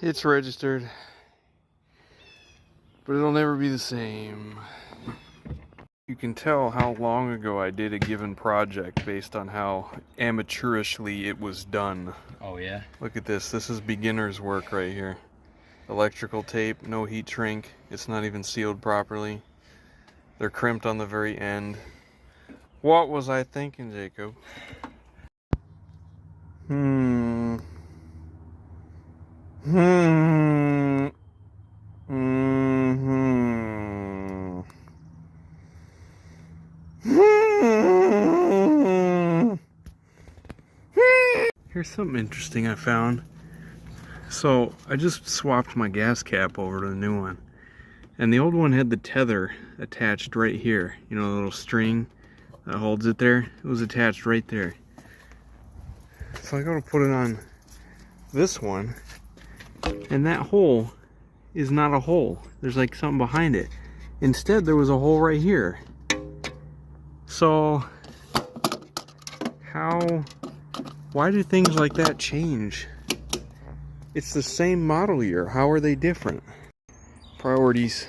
It's registered, but it'll never be the same. You can tell how long ago I did a given project based on how amateurishly it was done. Oh yeah? Look at this. This is beginner's work right here. Electrical tape, no heat shrink. It's not even sealed properly. They're crimped on the very end. What was I thinking, Jacob? Here's something interesting I found. So I just swapped my gas cap over to the new one, and the old one had the tether attached right here. You know, the little string that holds it there. It was attached right there. So I go to put it on this one, and that hole is not a hole. There's like something behind it. Instead, there was a hole right here. So why do things like that change? It's the same model year. How are they different? Priorities.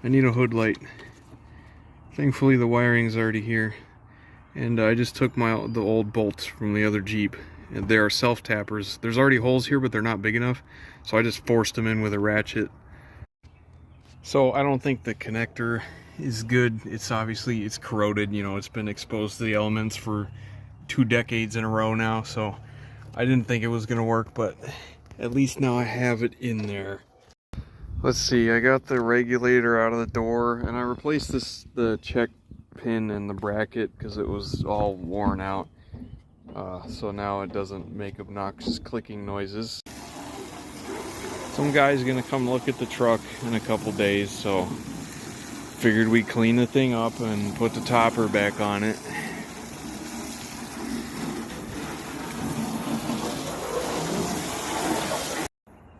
I need a hood light. Thankfully the wiring's already here. And I just took the old bolts from the other Jeep. And they are self-tappers. There's already holes here, but they're not big enough. So I just forced them in with a ratchet. So I don't think the connector is good. It's obviously, it's corroded. You know, it's been exposed to the elements for 2 decades in a row now. So I didn't think it was gonna work, but at least now I have it in there. Let's see, I got the regulator out of the door, and I replaced the check pin and the bracket because it was all worn out. So now it doesn't make obnoxious clicking noises. Some guy's gonna come look at the truck in a couple days, so figured we'd clean the thing up and put the topper back on it.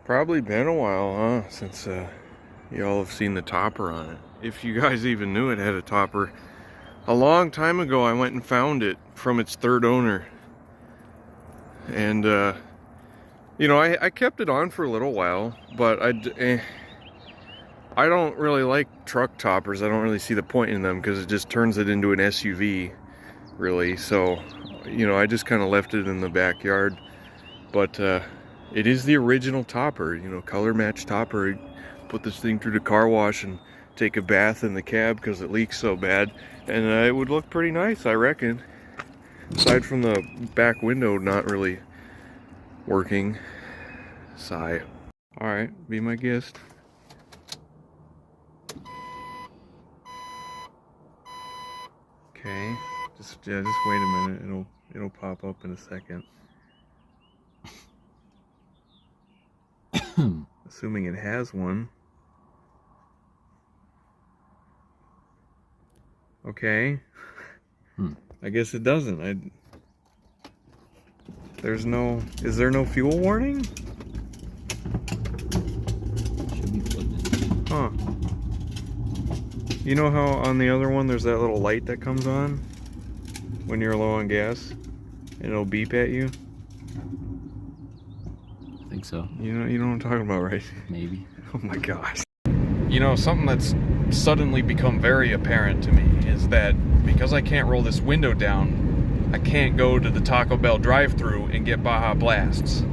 Probably been a while, huh, since y'all have seen the topper on it. If you guys even knew it had a topper. A long time ago I went and found it from its third owner. And you know, I kept it on for a little while, but I don't really like truck toppers. I don't really see the point in them because it just turns it into an SUV, really. So, you know, I just kind of left it in the backyard. But it is the original topper, you know, color match topper. Put this thing through the car wash and take a bath in the cab because it leaks so bad. And it would look pretty nice, I reckon. Aside from the back window not really working. Sigh. Alright, be my guest. Okay, just wait a minute. It'll pop up in a second. Assuming it has one. Okay. I guess it doesn't. Is there no fuel warning? Should be plugged in. Huh. You know how on the other one there's that little light that comes on when you're low on gas and it'll beep at you? I think so. You know what I'm talking about, right? Maybe. Oh my gosh. You know, something that's suddenly become very apparent to me is that because I can't roll this window down, I can't go to the Taco Bell drive-thru and get Baja Blasts.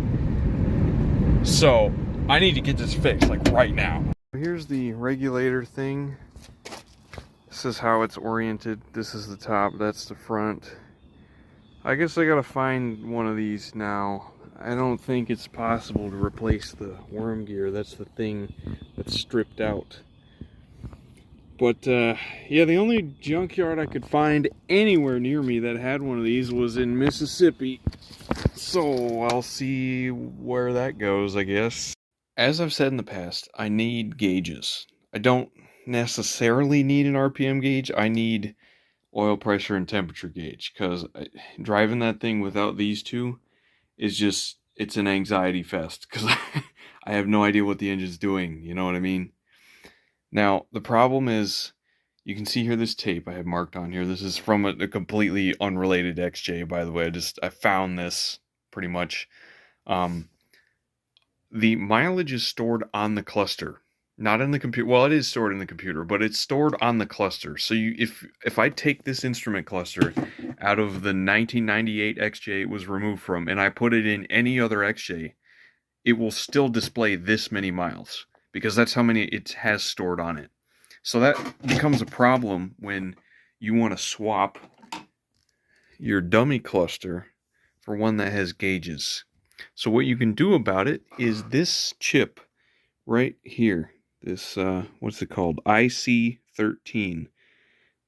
So I need to get this fixed, like right now. Here's the regulator thing. This is how it's oriented. This is the top, that's the front. I guess I gotta find one of these now. I don't think it's possible to replace the worm gear. That's the thing that's stripped out. But yeah, the only junkyard I could find anywhere near me that had one of these was in Mississippi. So I'll see where that goes, I guess. As I've said in the past, I need gauges. I don't necessarily need an RPM gauge. I need oil pressure and temperature gauge, because driving that thing without these two is just, it's an anxiety fest, because I have no idea what the engine's doing, you know what I mean? Now, the problem is, you can see here this tape I have marked on here. This is from a completely unrelated XJ, by the way. I found this, pretty much. the mileage is stored on the cluster, not in the computer. Well, it is stored in the computer, but it's stored on the cluster. So if I take this instrument cluster out of the 1998 XJ it was removed from, and I put it in any other XJ, it will still display this many miles, because that's how many it has stored on it. So that becomes a problem when you want to swap your dummy cluster for one that has gauges. So what you can do about it is this chip right here, this, what's it called? IC13.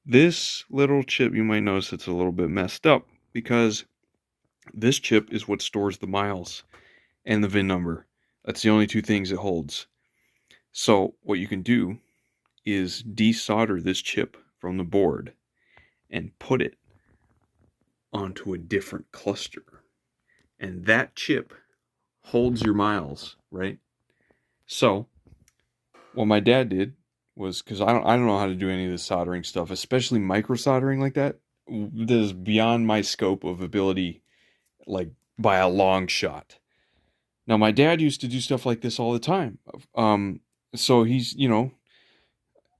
This little chip, you might notice it's a little bit messed up, because this chip is what stores the miles and the VIN number. That's the only two things it holds. So what you can do is desolder this chip from the board and put it onto a different cluster. And that chip holds your miles, right? So what my dad did was, because I don't know how to do any of this soldering stuff, especially micro soldering like that. That is beyond my scope of ability, like by a long shot. Now my dad used to do stuff like this all the time. So he's, you know,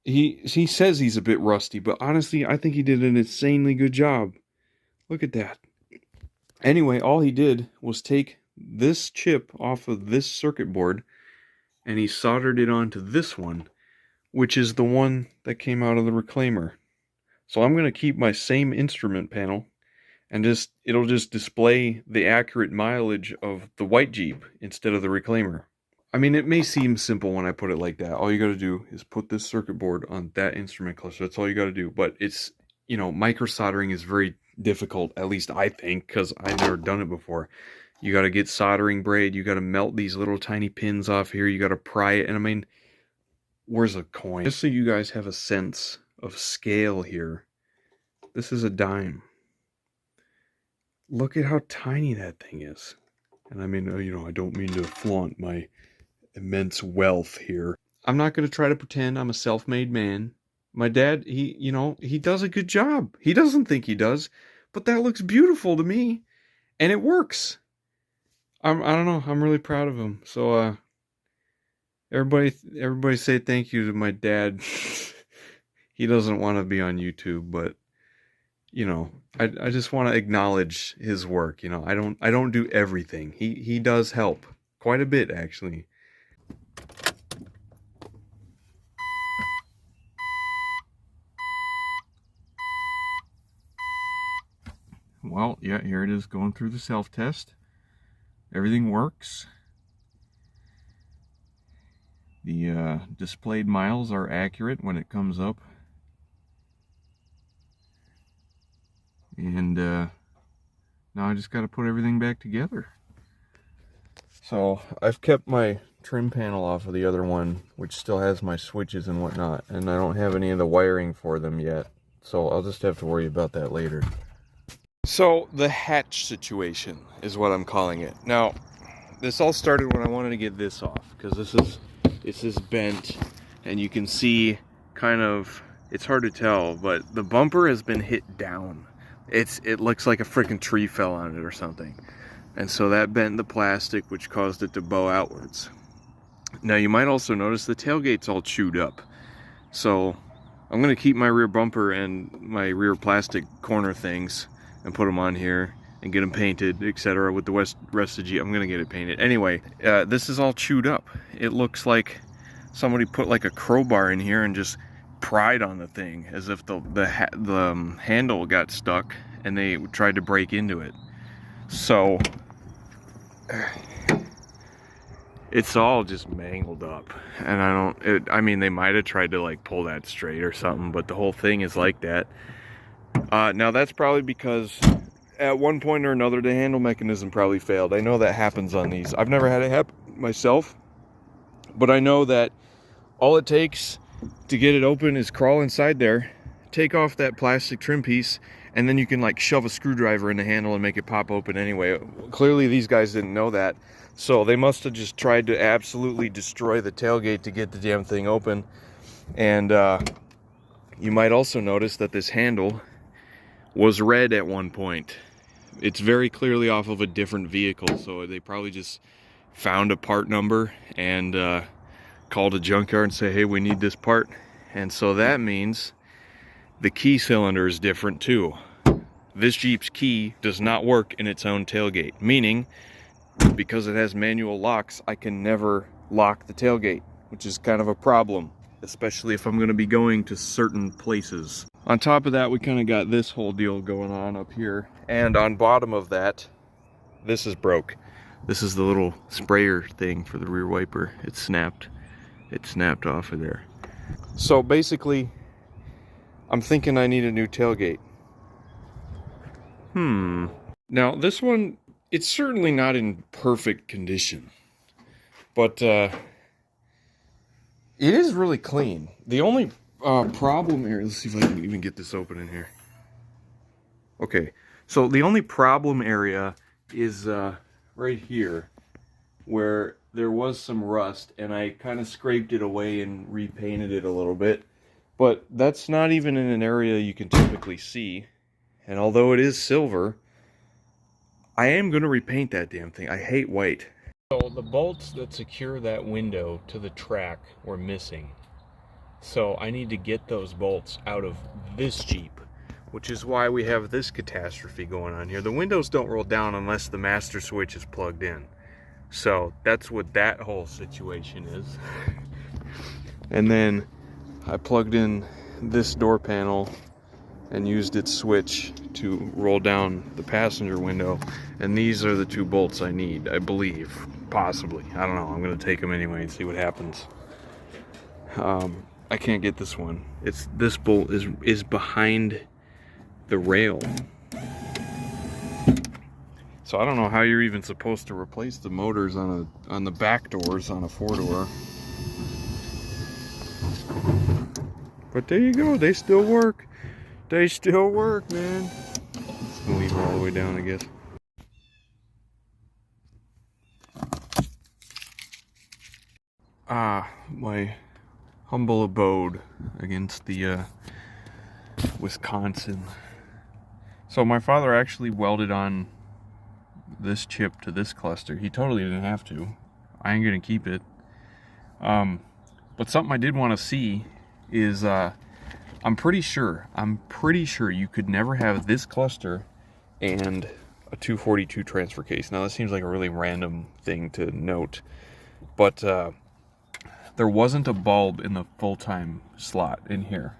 he says he's a bit rusty, but honestly, I think he did an insanely good job. Look at that. Anyway, all he did was take this chip off of this circuit board and he soldered it onto this one, which is the one that came out of the reclaimer. So I'm going to keep my same instrument panel and it'll just display the accurate mileage of the white Jeep instead of the reclaimer. I mean, it may seem simple when I put it like that. All you got to do is put this circuit board on that instrument cluster. That's all you got to do. But it's, you know, micro soldering is very difficult, at least I think, because I've never done it before. You got to get soldering braid. You got to melt these little tiny pins off here. You got to pry it. And I mean, where's a coin? Just so you guys have a sense of scale here, this is a dime. Look at how tiny that thing is. And I mean, you know, I don't mean to flaunt my immense wealth here. I'm not going to try to pretend I'm a self-made man. My dad, he does a good job. He doesn't think he does, but that looks beautiful to me, and it works. I don't know. I'm really proud of him. So, everybody say thank you to my dad. He doesn't want to be on YouTube, but you know, I just want to acknowledge his work. You know, I don't do everything. He does help quite a bit, actually. Well, yeah, here it is going through the self-test. Everything works. The displayed miles are accurate when it comes up. And now I just got to put everything back together. So I've kept my trim panel off of the other one, which still has my switches and whatnot, and I don't have any of the wiring for them yet. So I'll just have to worry about that later. So the hatch situation is what I'm calling it. Now, this all started when I wanted to get this off, because this is bent, and you can see kind of, it's hard to tell, but the bumper has been hit down. It looks like a freaking tree fell on it or something. And so that bent the plastic, which caused it to bow outwards. Now you might also notice the tailgate's all chewed up. So I'm going to keep my rear bumper and my rear plastic corner things and put them on here and get them painted, etc. With the rest of Jeep, I'm going to get it painted. Anyway, this is all chewed up. It looks like somebody put like a crowbar in here and just pried on the thing, as if the handle got stuck and they tried to break into it. So it's all just mangled up, and I mean, they might have tried to like pull that straight or something, but the whole thing is like that. Now that's probably because at one point or another the handle mechanism probably failed. I know that happens on these. I've never had it happen myself, but I know that all it takes to get it open is crawl inside there, take off that plastic trim piece, and then you can like shove a screwdriver in the handle and make it pop open anyway. Clearly these guys didn't know that, so they must have just tried to absolutely destroy the tailgate to get the damn thing open. And you might also notice that this handle was red at one point. It's very clearly off of a different vehicle, so they probably just found a part number and called a junkyard and say, hey, we need this part. And so that means the key cylinder is different too. This Jeep's key does not work in its own tailgate, meaning because it has manual locks, I can never lock the tailgate, which is kind of a problem, especially if I'm going to be going to certain places. On top of that, we kind of got this whole deal going on up here, and on bottom of that, this is broke. This is the little sprayer thing for the rear wiper. It snapped off of there. So basically, I'm thinking I need a new tailgate. Now this one, it's certainly not in perfect condition, but it is really clean. The only problem here, let's see if I can even get this open in here. Okay, so the only problem area is right here, where there was some rust, and I kind of scraped it away and repainted it a little bit, but that's not even in an area you can typically see. And although it is silver, I am going to repaint that damn thing. I hate white. So the bolts that secure that window to the track were missing. So I need to get those bolts out of this Jeep, which is why we have this catastrophe going on here. The windows don't roll down unless the master switch is plugged in. So that's what that whole situation is. And then I plugged in this door panel and used its switch to roll down the passenger window, and these are the two bolts I need, I believe, possibly. I don't know. I'm gonna take them anyway and see what happens. I can't get this one. This bolt is behind the rail, so I don't know how you're even supposed to replace the motors on the back doors on a 4-door. But there you go. They still work. They still work, man. Just gonna leave them all the way down, I guess. My humble abode against the Wisconsin. So my father actually welded on this chip to this cluster. He totally didn't have to. I ain't gonna keep it. But something I did want to see is I'm pretty sure you could never have this cluster and a 242 transfer case. Now, this seems like a really random thing to note, but there wasn't a bulb in the full-time slot in here.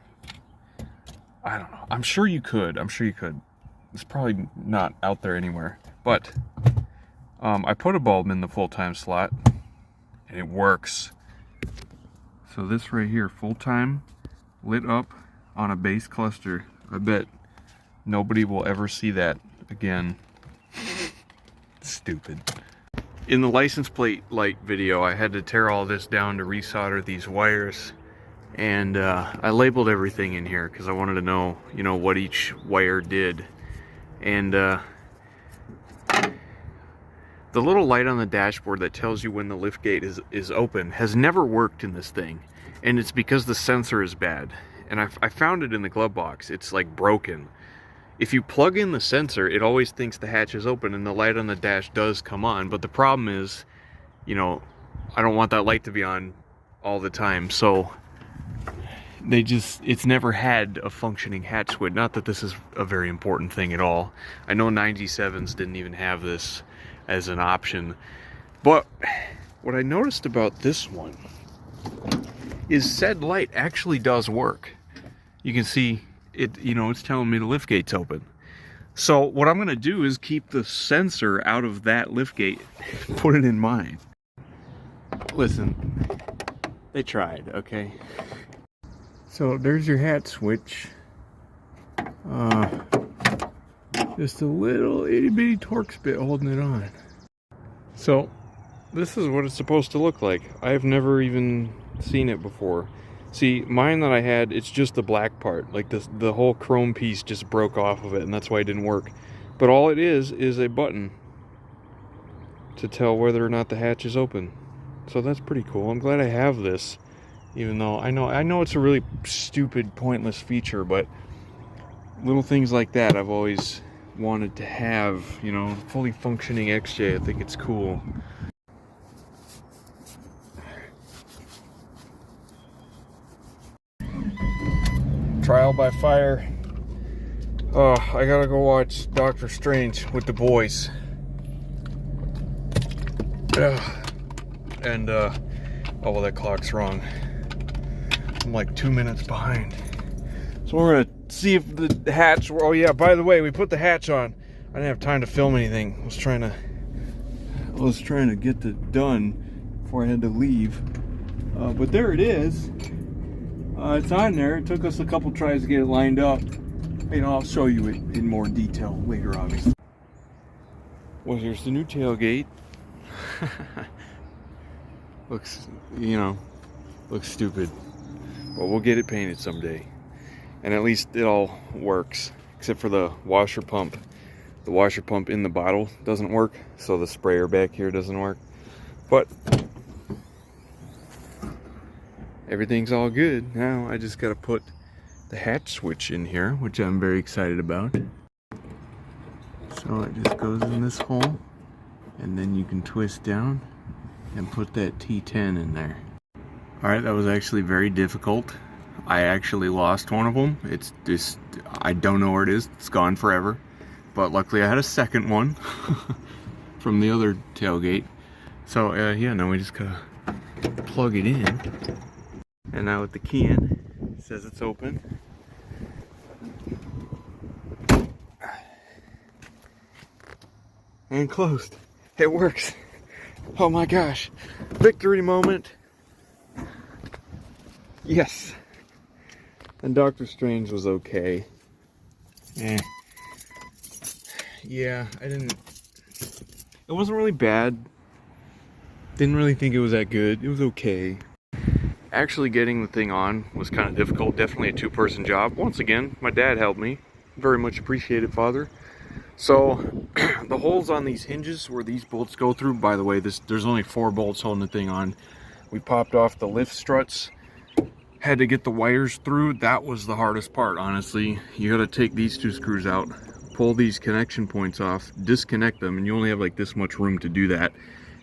I don't know. I'm sure you could. It's probably not out there anywhere, but I put a bulb in the full-time slot, and it works. So this right here, full-time, lit up on a base cluster. I bet nobody will ever see that again. Stupid. In the license plate light video, I had to tear all this down to resolder these wires, and I labeled everything in here because I wanted to know, what each wire did. And the little light on the dashboard that tells you when the liftgate is open has never worked in this thing, and it's because the sensor is bad. And I found it in the glove box. It's like broken. If you plug in the sensor, it always thinks the hatch is open and the light on the dash does come on. But the problem is, I don't want that light to be on all the time. So it's never had a functioning hatch switch. Not that this is a very important thing at all. I know 97s didn't even have this as an option. But what I noticed about this one is said light actually does work. You can see it, it's telling me the liftgate's open. So what I'm gonna do is keep the sensor out of that liftgate, put it in mine. Listen, they tried, okay? So there's your hatch switch. Just a little itty bitty Torx bit holding it on. So this is what it's supposed to look like. I've never even seen it before. See, mine that I had, it's just the black part. Like the whole chrome piece just broke off of it, and that's why it didn't work. But all it is a button to tell whether or not the hatch is open. So that's pretty cool. I'm glad I have this, even though I know it's a really stupid, pointless feature, but little things like that I've always wanted to have, fully functioning XJ. I think it's cool. Trial by fire. Oh, I gotta go watch Doctor Strange with the boys. And oh well, that clock's wrong. I'm like 2 minutes behind. So we're gonna see if the hatch. Oh yeah, by the way, we put the hatch on. I didn't have time to film anything. I was trying to get it done before I had to leave. But there it is. It's on there. It took us a couple tries to get it lined up. You know, I'll show you it in more detail later, obviously. Well, here's the new tailgate. Looks, you know, looks stupid. But we'll get it painted someday. And at least it all works, except for the washer pump. The washer pump in the bottle doesn't work, so the sprayer back here doesn't work. But everything's all good. Now I just gotta put the hatch switch in here, which I'm very excited about. So it just goes in this hole, and then you can twist down and put that T10 in there. Alright, that was actually very difficult. I actually lost one of them. It's just, I don't know where it is. It's gone forever. But luckily I had a second one from the other tailgate. So yeah, now we just gotta plug it in. And now with the key in, it says it's open. And closed. It works. Oh my gosh. Victory moment. Yes. And Doctor Strange was okay. Yeah, it wasn't really bad. Didn't really think it was that good. It was okay. Actually getting the thing on was kind of difficult. Definitely a two-person job. Once again, my dad helped me. Very much appreciated, Father. So, the holes on these hinges where these bolts go through, by the way, there's only 4 bolts holding the thing on. We popped off the lift struts. Had to get the wires through. That was the hardest part, honestly. You gotta take these 2 screws out, pull these connection points off, disconnect them, and you only have like this much room to do that.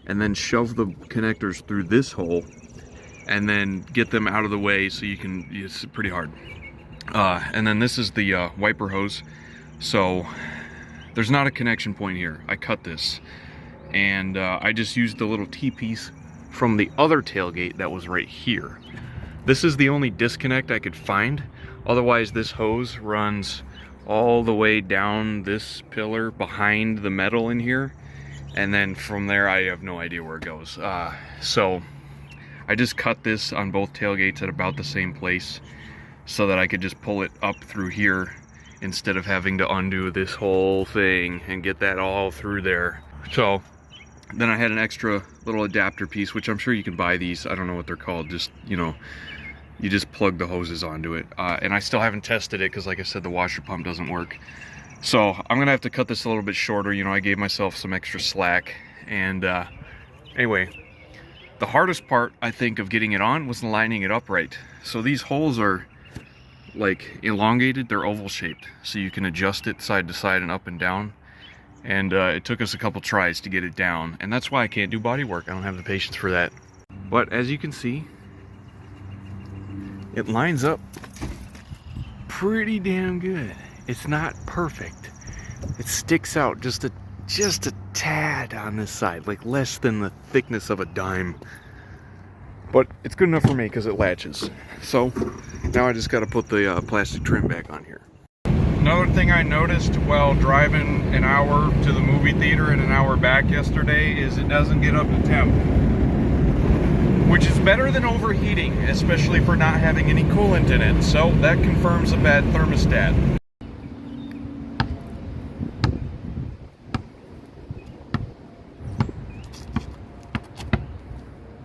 And then shove the connectors through this hole, and then get them out of the way so you can, it's pretty hard. And then this is the wiper hose. So there's not a connection point here. I cut this, and I just used the little T-piece from the other tailgate that was right here. This is the only disconnect I could find. Otherwise, this hose runs all the way down this pillar behind the metal in here, and then from there I have no idea where it goes. So I just cut this on both tailgates at about the same place so that I could just pull it up through here instead of having to undo this whole thing and get that all through there. So then I had an extra little adapter piece, which I'm sure you can buy these. I don't know what they're called. Just, you know, you just plug the hoses onto it. And I still haven't tested it because, like I said, the washer pump doesn't work. So I'm gonna have to cut this a little bit shorter. You know, I gave myself some extra slack. And anyway, the hardest part, I think, of getting it on was lining it up right. So these holes are like elongated. They're oval shaped, so you can adjust it side to side and up and down. And it took us a couple tries to get it down, and that's why I can't do body work. I don't have the patience for that. But as you can see, it lines up pretty damn good. It's not perfect. It sticks out just a tad on this side, like less than the thickness of a dime. But it's good enough for me because it latches. So now I just got to put the plastic trim back on here. Another thing I noticed while driving an hour to the movie theater and an hour back yesterday is it doesn't get up to temp. Which is better than overheating, especially for not having any coolant in it. So that confirms a bad thermostat.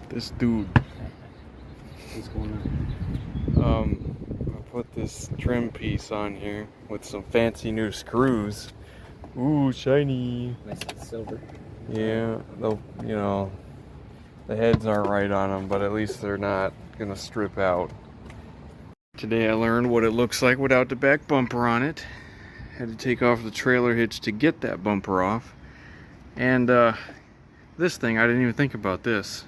This dude. What's going on? I put this trim piece on here with some fancy new screws. Ooh, shiny. Nice and silver. Yeah, they'll, you know, the heads aren't right on them, but at least they're not gonna strip out. Today I learned what it looks like without the back bumper on it. Had to take off the trailer hitch to get that bumper off. And this thing, I didn't even think about this.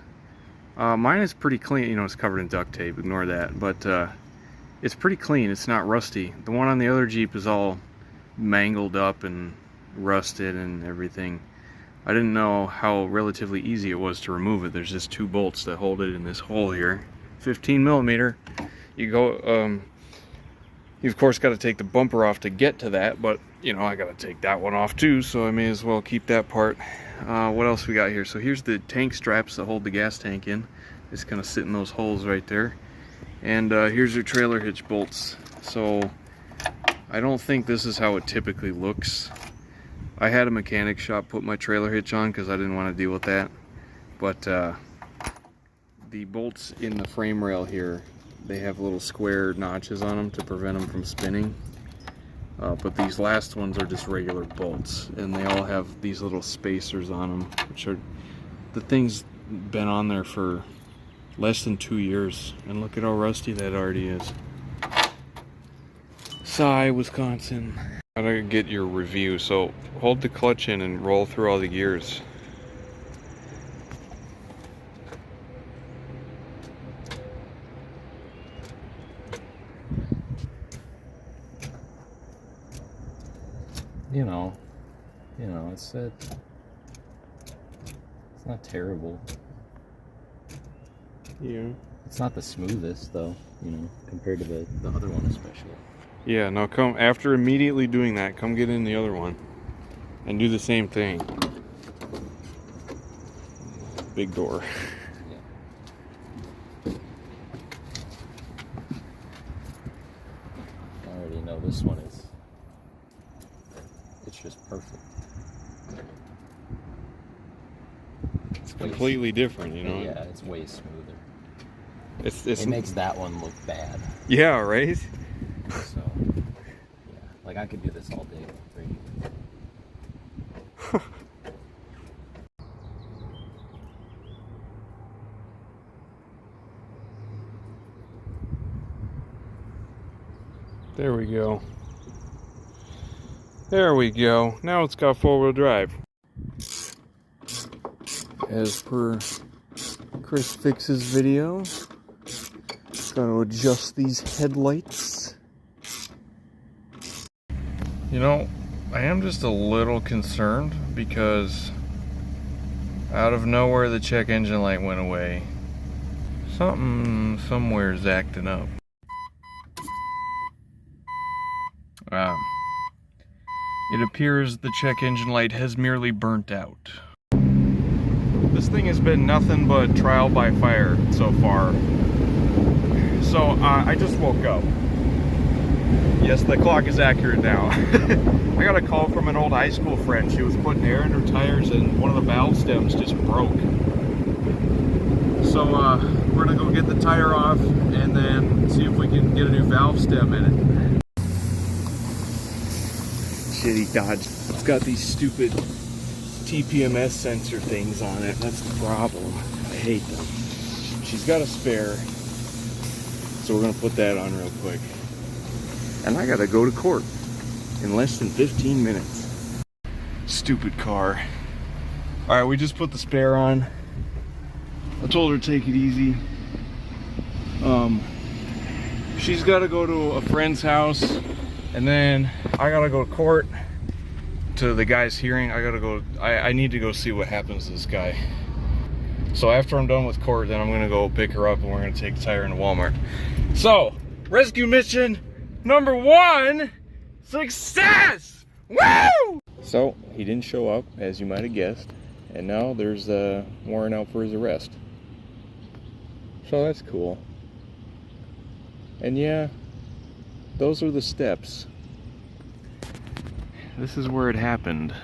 Mine is pretty clean, you know, it's covered in duct tape, ignore that. But it's pretty clean. It's not rusty. The one on the other Jeep is all mangled up and rusted and everything. I didn't know how relatively easy it was to remove it. There's just 2 bolts that hold it in this hole here. 15 millimeter. You go, you of course got to take the bumper off to get to that, but you know, I got to take that one off too, so I may as well keep that part. What else we got here? So here's the tank straps that hold the gas tank in. It's gonna sit in those holes right there. And here's your trailer hitch bolts. So I don't think this is how it typically looks. I had a mechanic shop put my trailer hitch on because I didn't want to deal with that. But the bolts in the frame rail here, they have little square notches on them to prevent them from spinning. But these last ones are just regular bolts, and they all have these little spacers on them, which are, the thing's been on there for less than 2 years, and look at how rusty that already is. Sigh, Wisconsin. Gotta get your review, so hold the clutch in and roll through all the gears. You know, it's not terrible. Yeah. It's not the smoothest though, you know, compared to the other one especially. Yeah, now come, after immediately doing that, come get in the other one and do the same thing. Big door. Yeah. I already know this one is, it's just perfect. It's completely different, you know? Yeah, it's way smoother. It makes that one look bad. Yeah, right? So, yeah, like I could do this all day. Right? There we go. There we go. Now it's got 4-wheel drive. As per Chris Fix's video, gotta adjust these headlights. You know, I am just a little concerned because out of nowhere the check engine light went away. Something somewhere's acting up. It appears the check engine light has merely burnt out. This thing has been nothing but trial by fire so far. So I just woke up. Yes, the clock is accurate now. I got a call from an old high school friend. She was putting air in her tires and one of the valve stems just broke. So we're gonna go get the tire off and then see if we can get a new valve stem in it. Shitty Dodge. It's got these stupid TPMS sensor things on it. That's the problem. I hate them. She's got a spare, so we're gonna put that on real quick. And I gotta go to court in less than 15 minutes. Stupid car. Alright, we just put the spare on. I told her to take it easy. She's gotta go to a friend's house, and then I gotta go to court to the guy's hearing. I need to go see what happens to this guy. So after I'm done with court, then I'm gonna go pick her up and we're gonna take the tire into Walmart. So, rescue mission number 1, success! Woo! So, he didn't show up, as you might have guessed, and now there's a warrant out for his arrest. So that's cool. And yeah, those are the steps. This is where it happened.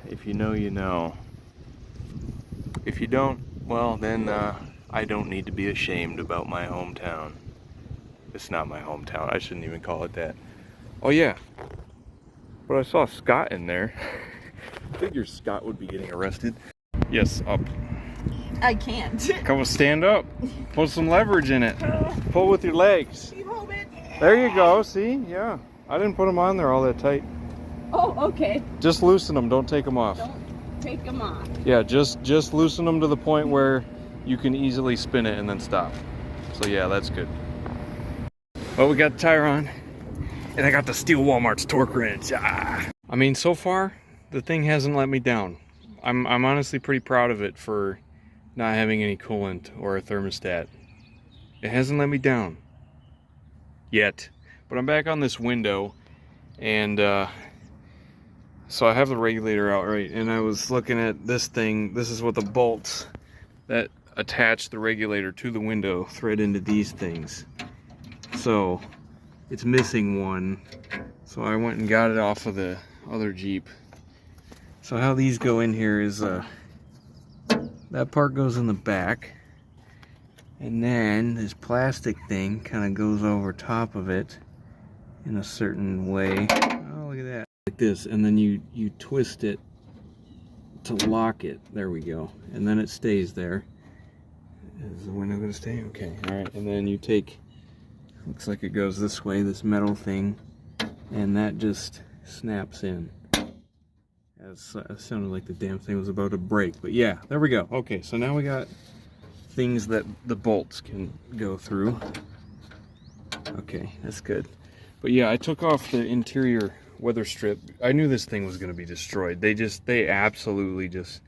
If you know, you know. If you don't, well, then I don't need to be ashamed about my hometown. It's not my hometown. I shouldn't even call it that. Oh yeah, but I saw Scott in there. I figured Scott would be getting arrested. Yes, up. I can't. Come on, stand up. Put some leverage in it. Pull with your legs. You hold it. There you go, see? Yeah. I didn't put them on there all that tight. Oh, okay. Just loosen them, don't take them off. Don't take them off. Yeah, just loosen them to the point where you can easily spin it and then stop. So yeah, that's good. Well, we got the tire on, and I got the Steel Walmart's torque wrench. Ah. I mean, so far, the thing hasn't let me down. I'm honestly pretty proud of it for not having any coolant or a thermostat. It hasn't let me down. Yet. But I'm back on this window, and so I have the regulator out, right, and I was looking at this thing. This is what the bolts that attach the regulator to the window thread into these things. So it's missing one, so I went and got it off of the other Jeep. So how these go in here is that part goes in the back, and then this plastic thing kind of goes over top of it in a certain way. Oh, look at that. Like this, and then you twist it to lock it. There we go. And then it stays there. Is the window going to stay? Okay. Alright, and then you take, looks like it goes this way, this metal thing, and that just snaps in. It sounded like the damn thing was about to break, but yeah, there we go. Okay, so now we got things that the bolts can go through. Okay, that's good. But yeah, I took off the interior weather strip. I knew this thing was going to be destroyed. They absolutely just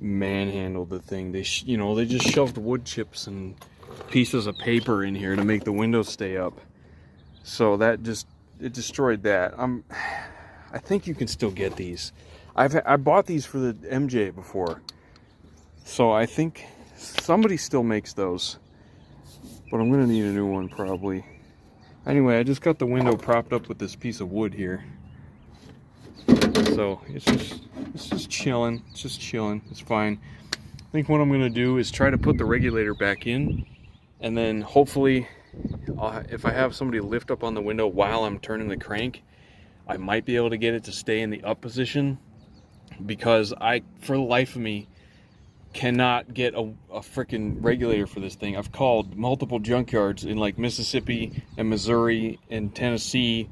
manhandled the thing. They just shoved wood chips and pieces of paper in here to make the windows stay up. So that it destroyed that. I think you can still get these. I bought these for the MJ before, so I think somebody still makes those. But I'm gonna need a new one probably. Anyway, I just got the window propped up with this piece of wood here. So it's just chilling. It's just chilling. It's fine. I think what I'm gonna do is try to put the regulator back in, and then hopefully, if I have somebody lift up on the window while I'm turning the crank, I might be able to get it to stay in the up position, because I, for the life of me, cannot get a freaking regulator for this thing. I've called multiple junkyards in like Mississippi and Missouri and Tennessee,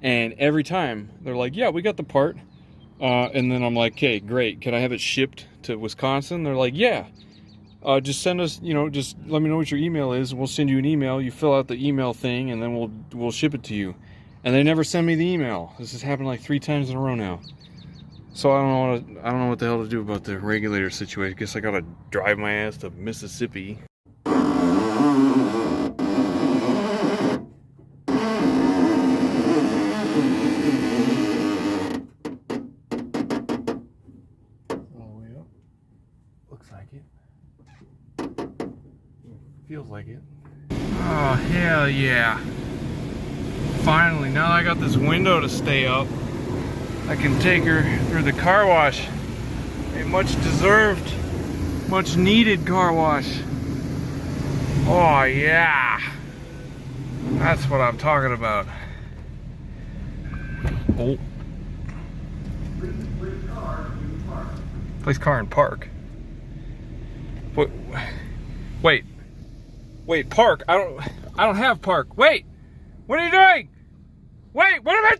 and every time they're like, yeah, we got the part, and then I'm like, okay, great, can I have it shipped to Wisconsin? They're like, yeah, just send us, just let me know what your email is, and we'll send you an email. You fill out the email thing, and then we'll ship it to you. And they never send me the email. This has happened like 3 times in a row now. So I don't know what the hell to do about the regulator situation. Guess I gotta drive my ass to Mississippi. Oh yeah. Looks like it. Feels like it. Oh hell yeah. Finally, now that I got this window to stay up, I can take her through the car wash. A much deserved, much needed car wash. Oh yeah, that's what I'm talking about. Oh, place car and park. Wait, park. I don't have park. Wait, what are you doing? Wait, what am I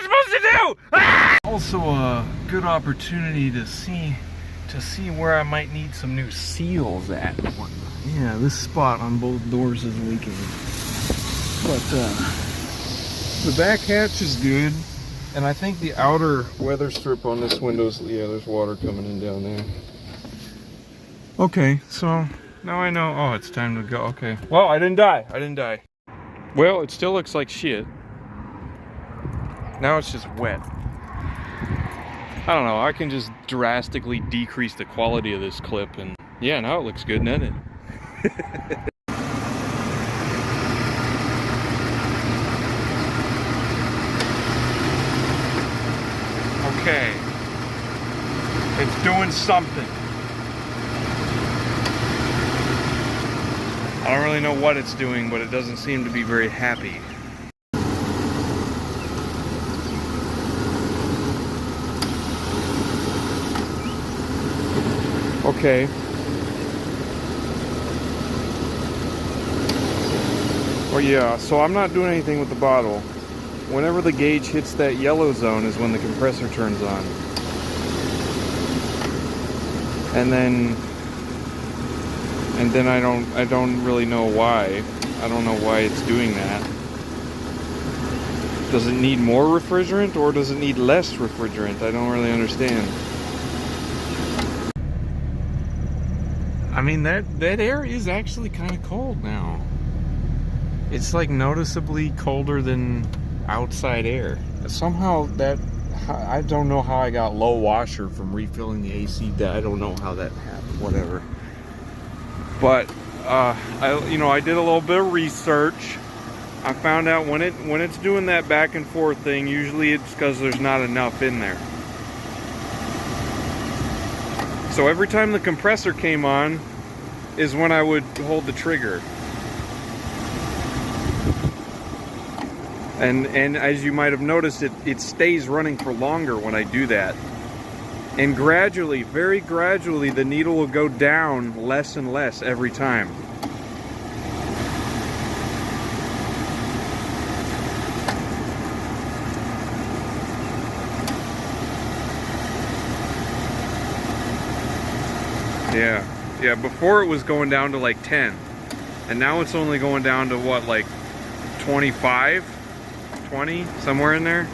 supposed to do? Ah! Also a good opportunity to see where I might need some new seals at. Yeah, this spot on both doors is leaking. But the back hatch is good, and I think the outer weather strip on this window's, yeah, there's water coming in down there. Okay, so now I know. Oh, it's time to go. Okay. Well, I didn't die. Well, it still looks like shit. Now it's just wet. I don't know, I can just drastically decrease the quality of this clip, and yeah, now it looks good, doesn't it? Okay. It's doing something. I don't really know what it's doing, but it doesn't seem to be very happy. Okay. Oh yeah, so I'm not doing anything with the bottle. Whenever the gauge hits that yellow zone is when the compressor turns on. And then And then I don't really know why. I don't know why it's doing that. Does it need more refrigerant or does it need less refrigerant? I don't really understand. I mean, that air is actually kind of cold now. It's like noticeably colder than outside air. Somehow that, I don't know how I got low washer from refilling the AC. I don't know how that happened, whatever. But I did a little bit of research. I found out when it's doing that back and forth thing, usually it's because there's not enough in there. So every time the compressor came on is when I would hold the trigger. And as you might have noticed, it stays running for longer when I do that. And gradually, very gradually, the needle will go down less and less every time. Yeah, before it was going down to like 10. And now it's only going down to what, like 25? 20? Somewhere in there?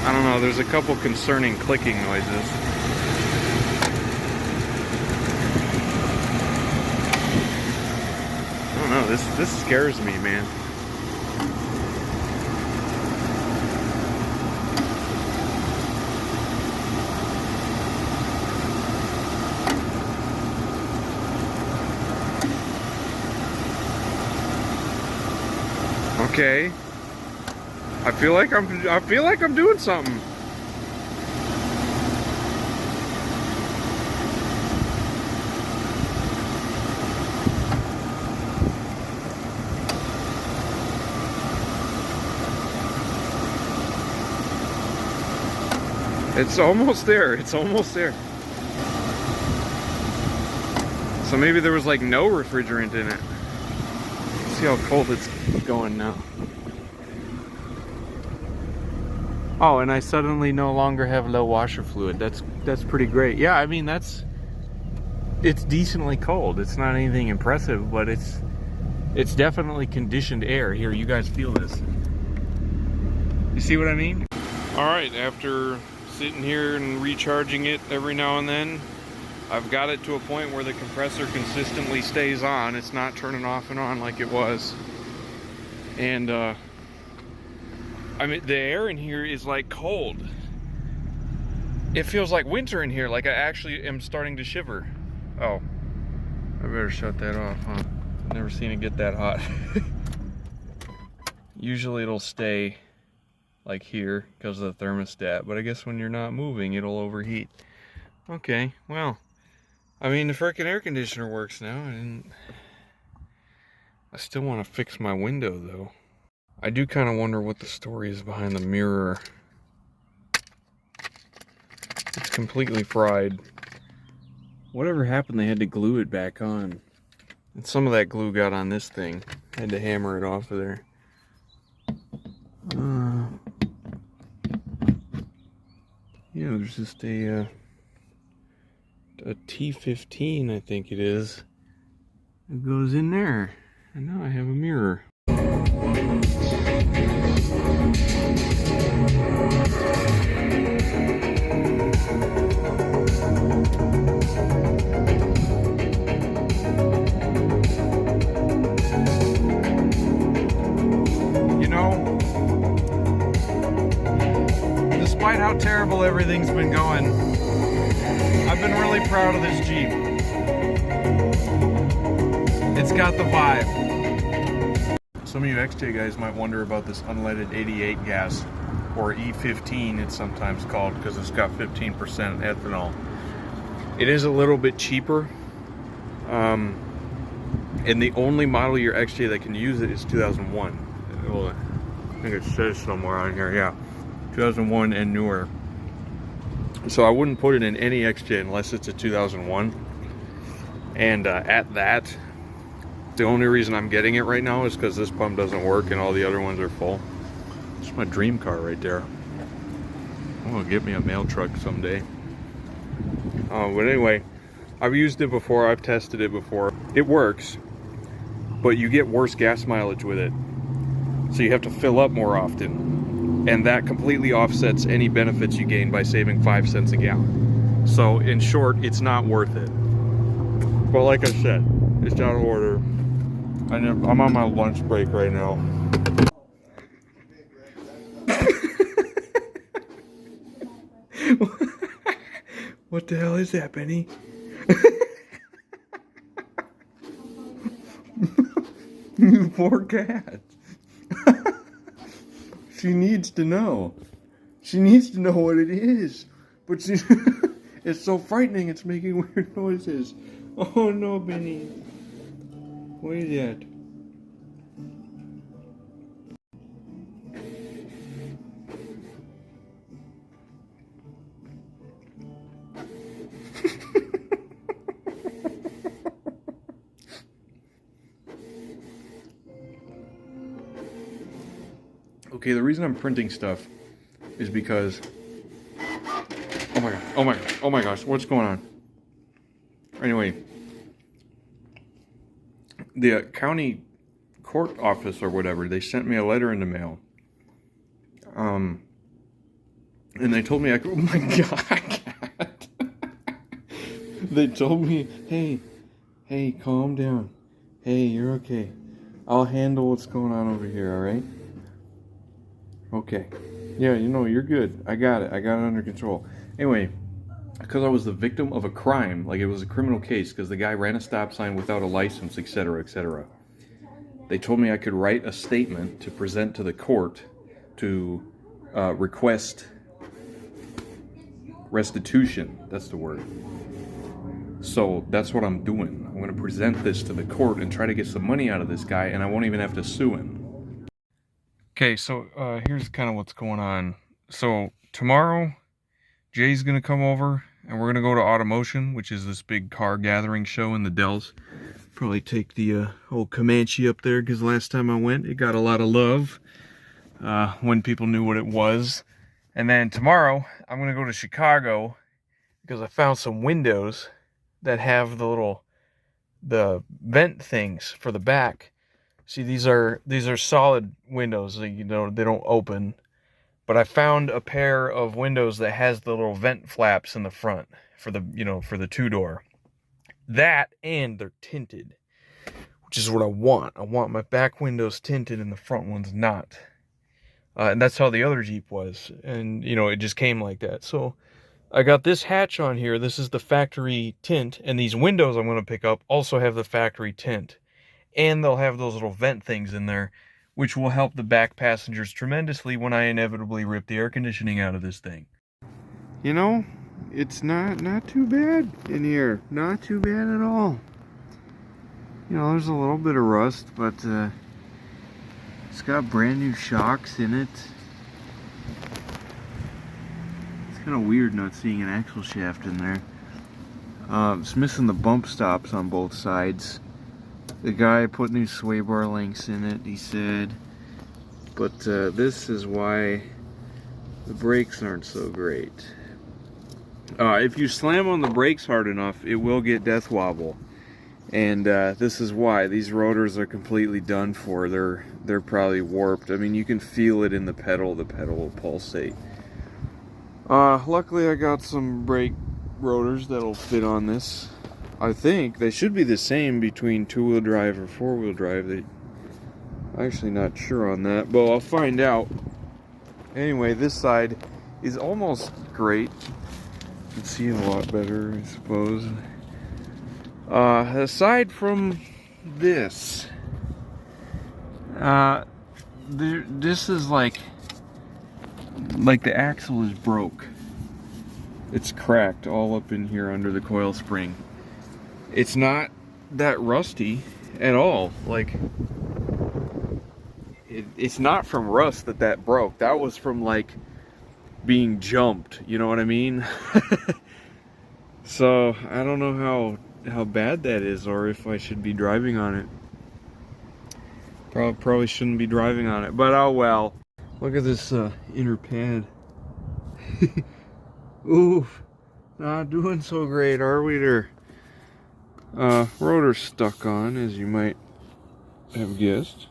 I don't know, there's a couple concerning clicking noises. I don't know, this scares me, man. Okay. I feel like I'm doing something. It's almost there. It's almost there. So maybe there was like no refrigerant in it. See how cold it's going now. Oh, and I suddenly no longer have low washer fluid. That's pretty great. Yeah, I mean it's decently cold. It's not anything impressive, but it's definitely conditioned air. Here, you guys feel this. You see what I mean? All right, after sitting here and recharging it every now and then, I've got it to a point where the compressor consistently stays on. It's not turning off and on like it was. And I mean, the air in here is like cold. It feels like winter in here, like I actually am starting to shiver. Oh, I better shut that off, huh? Never seen it get that hot. Usually it'll stay like here because of the thermostat, but I guess when you're not moving, it'll overheat. Okay, well, I mean, the frickin' air conditioner works now, and I still want to fix my window, though. I do kind of wonder what the story is behind the mirror. It's completely fried. Whatever happened, they had to glue it back on. And some of that glue got on this thing. I had to hammer it off of there. Yeah, there's just a T15, I think it is. It goes in there. And now I have a mirror. You know, despite how terrible everything's been going, I've been really proud of this Jeep. It's got the vibe. Some of you XJ guys might wonder about this unleaded 88 gas, or E15 it's sometimes called, because it's got 15% ethanol. It is a little bit cheaper, and the only model year XJ that can use it is 2001. Well, I think it says somewhere on here, yeah, 2001 and newer. So I wouldn't put it in any XJ unless it's a 2001. And at that, the only reason I'm getting it right now is because this pump doesn't work and all the other ones are full. It's my dream car right there. I'm gonna get me a mail truck someday. But anyway, I've used it before, I've tested it before. It works, but you get worse gas mileage with it. So you have to fill up more often. And that completely offsets any benefits you gain by saving 5 cents a gallon. So in short, it's not worth it. But like I said, it's out of order. I'm on my lunch break right now. What the hell is that, Benny? You poor cat. She needs to know. She needs to know what it is. But she, it's so frightening, it's making weird noises. Oh no, Benny. What is that? Okay, the reason I'm printing stuff is because, oh my god, oh my god, oh my gosh, what's going on? Anyway, the county court office or whatever, they sent me a letter in the mail. And they told me oh my god, they told me, hey, calm down. Hey, you're okay. I'll handle what's going on over here, alright? Okay. Yeah, you know, you're good. I got it under control. Anyway, because I was the victim of a crime, like it was a criminal case, because the guy ran a stop sign without a license, etc., etc. They told me I could write a statement to present to the court to request restitution. That's the word. So that's what I'm doing. I'm going to present this to the court and try to get some money out of this guy, and I won't even have to sue him. Okay, so here's kind of what's going on. So tomorrow, Jay's going to come over, and we're going to go to Automotion, which is this big car gathering show in the Dells. Probably take the old Comanche up there, because last time I went, it got a lot of love when people knew what it was. And then tomorrow, I'm going to go to Chicago, because I found some windows that have the vent things for the back. See, these are solid windows, you know, they don't open. But I found a pair of windows that has the little vent flaps in the front for the, you know, for the 2-door. That, and they're tinted, which is what I want. I want my back windows tinted and the front ones not. And that's how the other Jeep was. And, you know, it just came like that. So I got this hatch on here. This is the factory tint. And these windows I'm going to pick up also have the factory tint. And they'll have those little vent things in there, which will help the back passengers tremendously when I inevitably rip the air conditioning out of this thing. You know, it's not too bad in here. Not too bad at all. You know, there's a little bit of rust, but it's got brand new shocks in it. It's kind of weird not seeing an axle shaft in there. It's missing the bump stops on both sides. The guy put new sway bar links in it, he said, but this is why the brakes aren't so great. If you slam on the brakes hard enough, it will get death wobble, and this is why. These rotors are completely done for. They're probably warped. I mean, you can feel it in the pedal will pulsate. Luckily I got some brake rotors that'll fit on this. I think they should be the same between 2-wheel drive or 4-wheel drive. I'm actually not sure on that, but I'll find out. Anyway, this side is almost great. You can see it a lot better, I suppose. Aside from this, this is like the axle is broke. It's cracked all up in here under the coil spring. It's not that rusty at all. Like, it's not from rust that broke. That was from, like, being jumped. You know what I mean? So, I don't know how bad that is, or if I should be driving on it. Probably shouldn't be driving on it, but oh well. Look at this inner pad. Oof. Not doing so great, are we there? rotor stuck on, as you might have guessed.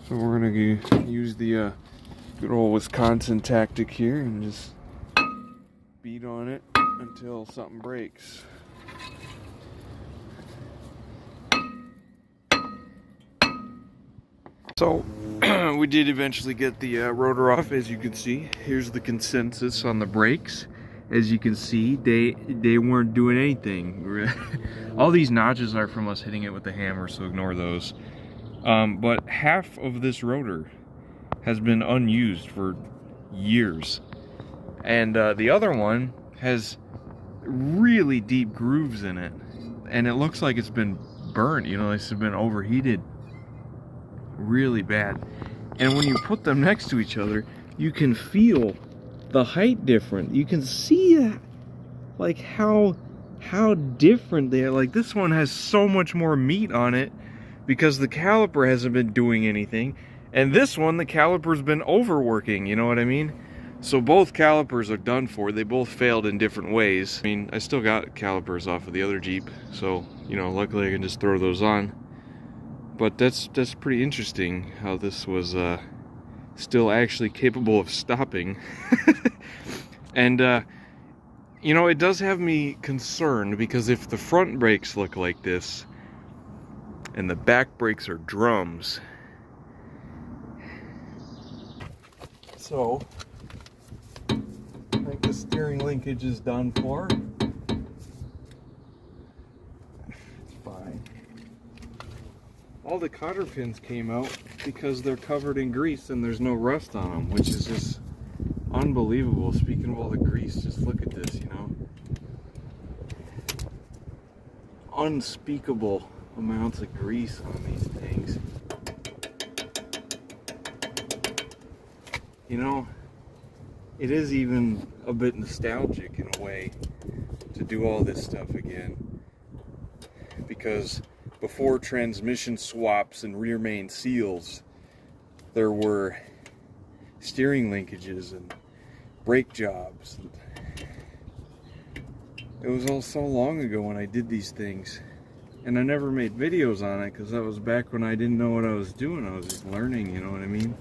So we're gonna use the good old Wisconsin tactic here and just beat on it until something breaks. So we did eventually get the rotor off, as you can see. Here's the consensus on the brakes. As you can see, they weren't doing anything. All these notches are from us hitting it with the hammer, so ignore those. But half of this rotor has been unused for years. And the other one has really deep grooves in it. And it looks like it's been burnt, you know, it's been overheated really bad. And when you put them next to each other, you can feel the height difference. You can see that, like how different they are. Like this one has so much more meat on it because the caliper hasn't been doing anything, and this one the caliper's been overworking, you know what I mean? So both calipers are done for. They both failed in different ways. I mean, I still got calipers off of the other Jeep, so you know, luckily I can just throw those on. But that's pretty interesting how this was still actually capable of stopping. And you know, it does have me concerned, because if the front brakes look like this and the back brakes are drums, so I think the steering linkage is done for. It's fine. All the cotter pins came out because they're covered in grease and there's no rust on them, which is just unbelievable. Speaking of all the grease, just look at this, you know. Unspeakable amounts of grease on these things. You know, it is even a bit nostalgic in a way to do all this stuff again, because before transmission swaps and rear main seals, there were steering linkages and brake jobs. It was all so long ago when I did these things, and I never made videos on it because that was back when I didn't know what I was doing. I was just learning, you know what I mean?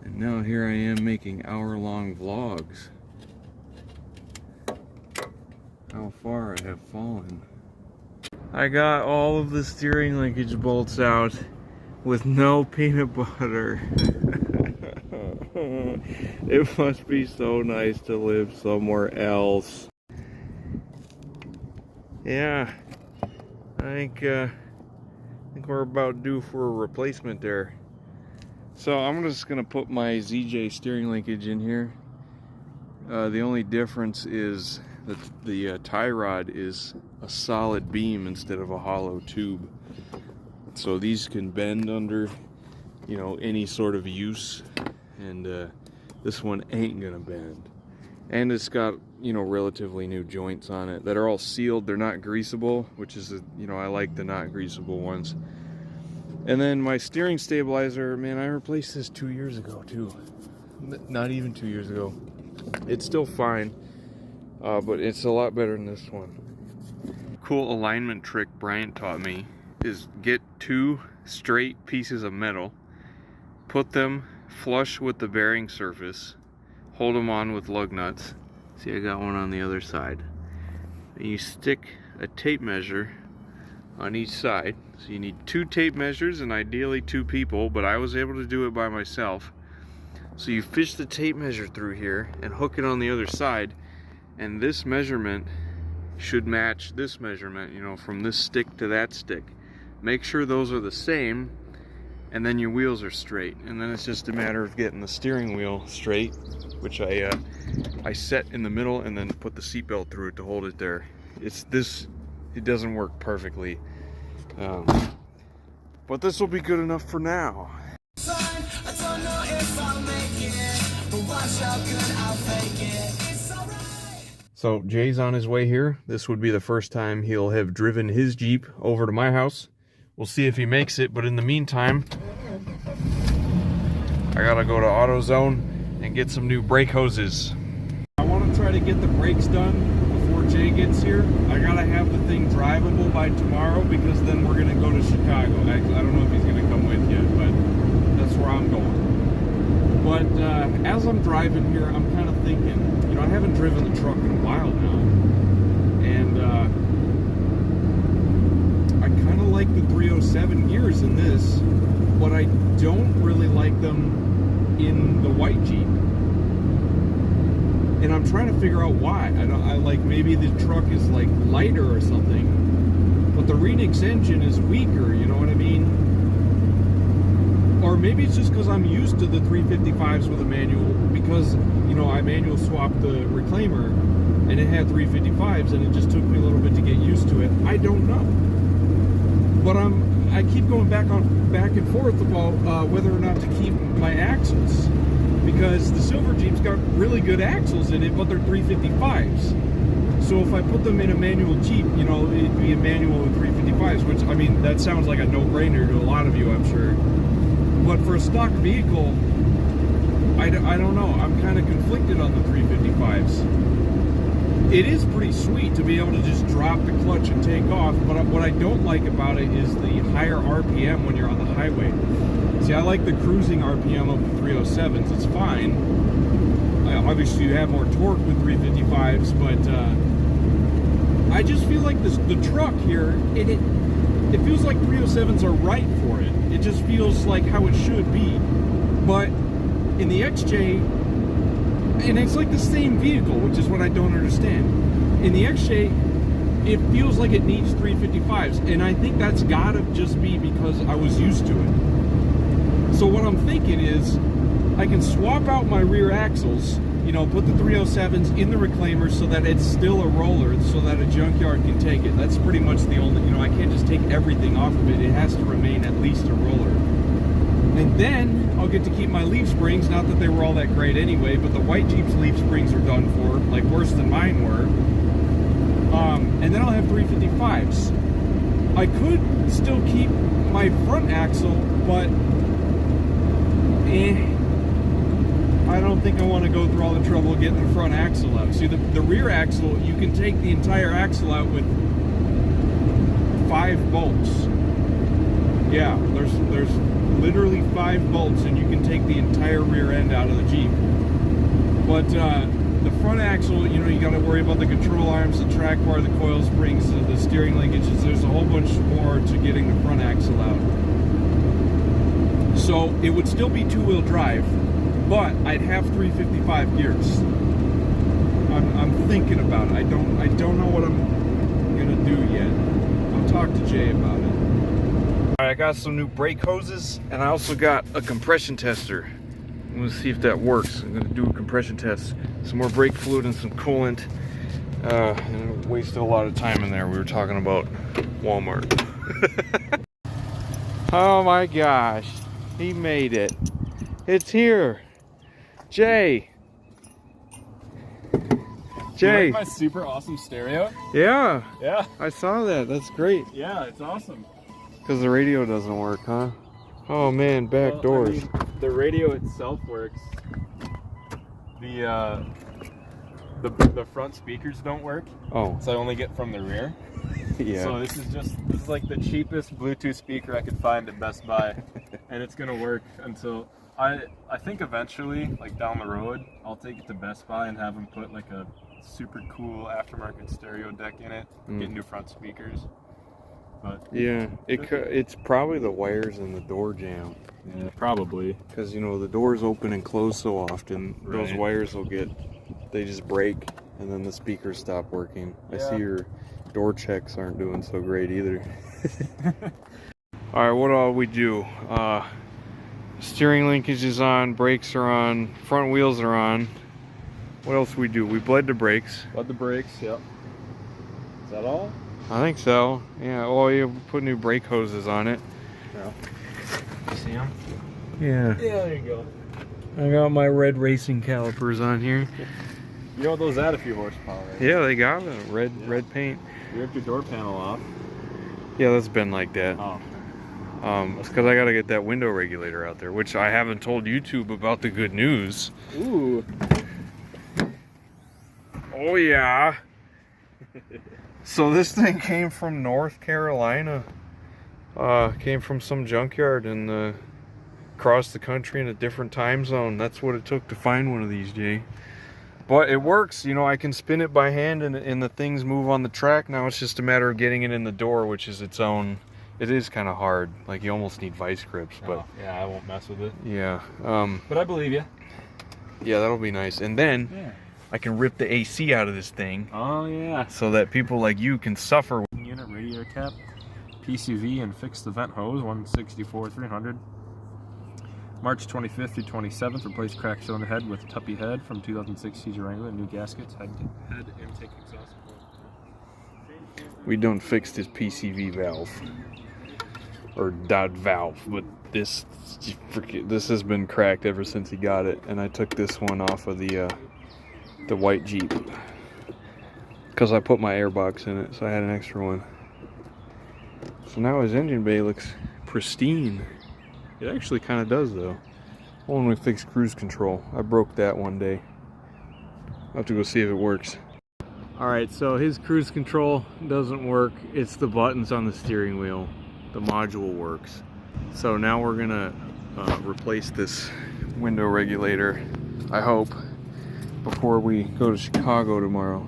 And now here I am making hour-long vlogs. How far I have fallen. I got all of the steering linkage bolts out with no peanut butter. It must be so nice to live somewhere else. Yeah, I think we're about due for a replacement there. So I'm just gonna put my ZJ steering linkage in here. The only difference is that the tie rod is a solid beam instead of a hollow tube. So these can bend under, you know, any sort of use, and this one ain't gonna bend. And it's got, you know, relatively new joints on it that are all sealed. They're not greasable, which is, you know, I like the not greasable ones. And then my steering stabilizer, man, I replaced this 2 years ago too. Not even 2 years ago. It's still fine, but it's a lot better than this one. Cool alignment trick Bryant taught me is get 2 straight pieces of metal, put them flush with the bearing surface, hold them on with lug nuts. See, I got one on the other side. And you stick a tape measure on each side. So you need 2 tape measures and ideally 2 people, but I was able to do it by myself. So you fish the tape measure through here and hook it on the other side, and this measurement should match this measurement, you know, from this stick to that stick. Make sure those are the same, and then your wheels are straight. And then it's just a matter of getting the steering wheel straight, which I set in the middle and then put the seatbelt through it to hold it there. It doesn't work perfectly, but this will be good enough for now. So Jay's on his way here. This would be the first time he'll have driven his Jeep over to my house. We'll see if he makes it, but in the meantime, I gotta go to AutoZone and get some new brake hoses. I want to try to get the brakes done before Jay gets here. I gotta have the thing drivable by tomorrow because then we're gonna go to Chicago. I don't know if he's gonna come with yet, but that's where I'm going. But as I'm driving here, I'm kind of thinking, you know, I haven't driven the truck in a while now, and I kind of like the 307 gears in this, but I don't really like them in the white Jeep. And I'm trying to figure out why. I like, maybe the truck is like lighter or something, but the Renix engine is weaker, you know what I mean? Or maybe it's just because I'm used to the 355s with a manual, because, you know, I manual swapped the Reclaimer and it had 355s and it just took me a little bit to get used to it. I don't know. But I keep going back and forth about whether or not to keep my axles, because the Silver Jeep's got really good axles in it, but they're 355s. So if I put them in a manual Jeep, you know, it'd be a manual with 355s, which, I mean, that sounds like a no-brainer to a lot of you, I'm sure. But for a stock vehicle, I don't know. I'm kind of conflicted on the 355s. It is pretty sweet to be able to just drop the clutch and take off, but what I don't like about it is the higher RPM when you're on the highway. See, I like the cruising RPM of the 307s. It's fine. Obviously, you have more torque with 355s, but I just feel like the truck here, it feels like 307s are right for it. It just feels like how it should be. But in the XJ, and it's like the same vehicle, which is what I don't understand. In the XJ, it feels like it needs 355s, and I think that's gotta just be because I was used to it. So what I'm thinking is, I can swap out my rear axles, you know, put the 307s in the Reclaimer so that it's still a roller, so that a junkyard can take it. That's pretty much the only, you know, I can't just take everything off of it. It has to remain at least a roller. And then I'll get to keep my leaf springs, not that they were all that great anyway, but the white Jeep's leaf springs are done for, like worse than mine were. And then I'll have 355s. I could still keep my front axle, but I don't think I want to go through all the trouble of getting the front axle out. See, the rear axle, you can take the entire axle out with 5 bolts. Yeah, there's literally 5 bolts, and you can take the entire rear end out of the Jeep. But the front axle, you know, you got to worry about the control arms, the track bar, the coil springs, the steering linkages. There's a whole bunch more to getting the front axle out. So it would still be 2-wheel drive, but I'd have 355 gears. I'm thinking about it. I don't know what I'm gonna do yet. I'll talk to Jay about it. All right, I got some new brake hoses, and I also got a compression tester. I'm gonna see if that works. I'm gonna do a compression test. Some more brake fluid and some coolant. And I wasted a lot of time in there. We were talking about Walmart. Oh my gosh, he made it. It's here. Jay. Jay. You like my super awesome stereo? Yeah. Yeah. I saw that. That's great. Yeah, it's awesome. Because the radio doesn't work, huh? Oh man, back Well, doors. I mean, the radio itself works. The front speakers don't work. Oh. So I only get from the rear. Yeah. So this is like the cheapest Bluetooth speaker I could find at Best Buy. And it's gonna work until I think eventually, like down the road, I'll take it to Best Buy and have them put like a super cool aftermarket stereo deck in it, get new front speakers. But yeah, it's probably the wires in the door jam. yeah, probably. Because, you know, the doors open and close so often, those Right. wires will they just break, and then the speakers stop working. I see your door checks aren't doing so great either. Alright, what all we do? Steering linkage is on, brakes are on, front wheels are on. What else we do? We bled the brakes. But the brakes, yep. Is that all? I think so. Yeah, oh yeah, we put new brake hoses on it. Yeah. You see them? Yeah. Yeah, there you go. I got my red racing calipers on here. You know those add a few horsepower, right? Yeah, they got it. Red paint. You ripped your door panel off. Yeah, that's been like that. Oh. It's because I got to get that window regulator out there, which I haven't told YouTube about the good news. Ooh. Oh, yeah. So this thing came from North Carolina. Came from some junkyard and across the country in a different time zone. That's what it took to find one of these, Jay. But it works, you know, I can spin it by hand and the things move on the track. Now it's just a matter of getting it in the door, which is its own, it is kind of hard. Like you almost need vice grips, but. Oh, yeah, I won't mess with it. Yeah. But I believe you. Yeah, that'll be nice. And then Yeah. I can rip the AC out of this thing. Oh, yeah. So that people like you can suffer. Unit radiator cap, PCV, and fixed the vent hose, 164-300. March 25th through 27th, replaced cracked cylinder head with tuppy head from 2006 CG Wrangler, new gaskets, head intake exhaust. We done fixed his PCV valve. Or dot valve, but this has been cracked ever since he got it, and I took this one off of the white Jeep because I put my airbox in it, so I had an extra one. So now his engine bay looks pristine. It actually kind of does though. When we fixed cruise control, I broke that one day. I'll have to go see if it works. Alright, so his cruise control doesn't work. It's the buttons on the steering wheel. The module works. So now we're gonna replace this window regulator, I hope, before we go to Chicago tomorrow.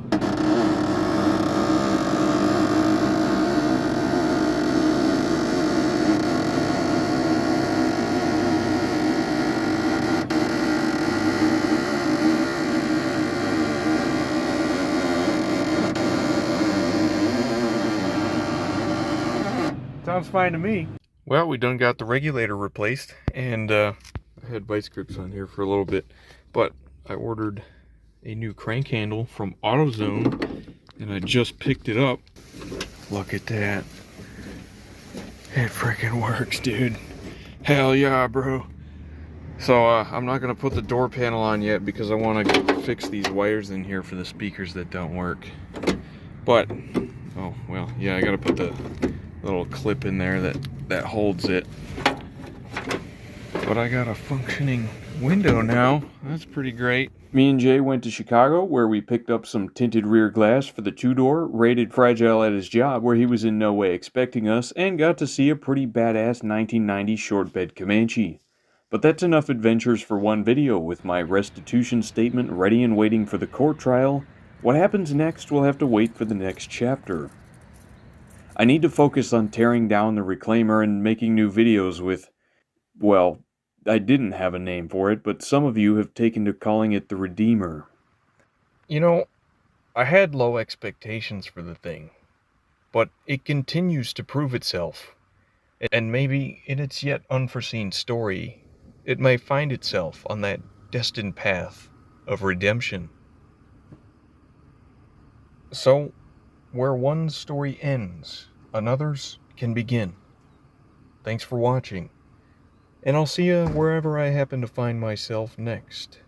Sounds fine to me. Well, we done got the regulator replaced, and I had vice grips on here for a little bit, but I ordered a new crank handle from AutoZone, and I just picked it up. Look at that. It freaking works, dude. Hell yeah, bro. So I'm not gonna put the door panel on yet because I want to fix these wires in here for the speakers that don't work. But, oh, well, yeah, I gotta put the little clip in there that holds it. But I got a functioning window now. That's pretty great. Me and Jay went to Chicago where we picked up some tinted rear glass for the two-door, rated fragile at his job where he was in no way expecting us, and got to see a pretty badass 1990 short bed Comanche. But that's enough adventures for one video. With my restitution statement ready and waiting for the court trial, what happens next will have to wait for the next chapter. I need to focus on tearing down the reclaimer and making new videos with, well, I didn't have a name for it, but some of you have taken to calling it the Redeemer. You know, I had low expectations for the thing, but it continues to prove itself. And maybe in its yet unforeseen story, it may find itself on that destined path of redemption. So, where one story ends, another's can begin. Thanks for watching, and I'll see you wherever I happen to find myself next.